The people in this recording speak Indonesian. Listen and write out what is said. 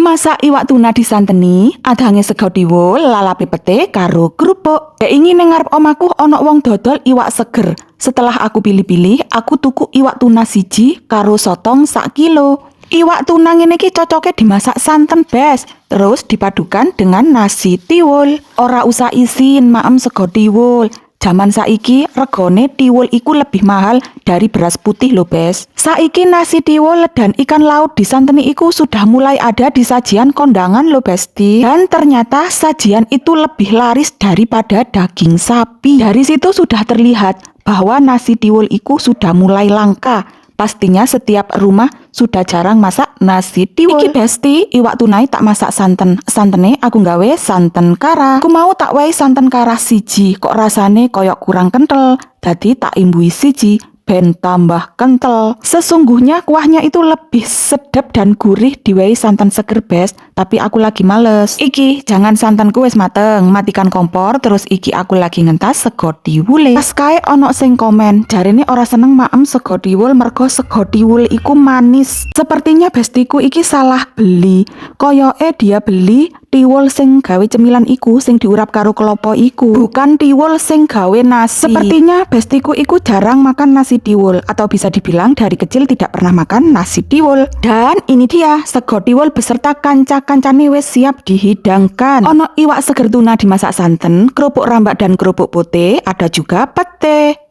Masak iwak tuna disanteni, adange sego tiwul, lalape pete karo krupuk. Ingin ning ngarep omaku ana wong dodol iwak seger. Setelah aku pilih-pilih, aku tuku iwak tuna siji karo sotong sak kilo. Iwak tuna ngene iki cocoke dimasak santen bes, terus dipadukan dengan nasi tiwul. Ora usah isin maem sego tiwul. Jaman saiki regane tiwul iku lebih mahal dari beras putih lho bes. Saiki nasi tiwul dan ikan laut disanteni iku sudah mulai ada di sajian kondangan lho besti. Dan ternyata sajian itu lebih laris daripada daging sapi. Dari situ sudah terlihat bahwa nasi tiwul iku sudah mulai langka. Pastinya setiap rumah sudah jarang masak nasi tiwul. Iki besti, iwak tunai tak masak santen. Santene aku nggawe santen kara. Aku mau tak wae santen kara siji, kok rasane koyok kurang kental. Dadi tak imbui siji ben tambah kental. Sesungguhnya kuahnya itu lebih sedap dan gurih diwehi santan seger bes, tapi aku lagi males. Iki jangan santanku wis mateng, matikan kompor, terus iki aku lagi ngentas sego tiwule. Pas kae ono sing komen, jarene ora seneng maem sego tiwul mergo sego tiwul iku manis. Sepertinya bestiku iki salah beli. Koyoke dia beli tiwul sing gawe cemilan iku, sing diurap karo klopo iku, bukan tiwul sing gawe nasi. Sepertinya bestiku iku jarang makan nasi tiwul, atau bisa dibilang dari kecil tidak pernah makan nasi tiwul. Dan ini dia sego tiwul beserta kanca-kancane wis siap dihidangkan. Ono iwak seger tuna dimasak santen, kerupuk rambak dan kerupuk putih, ada juga pete.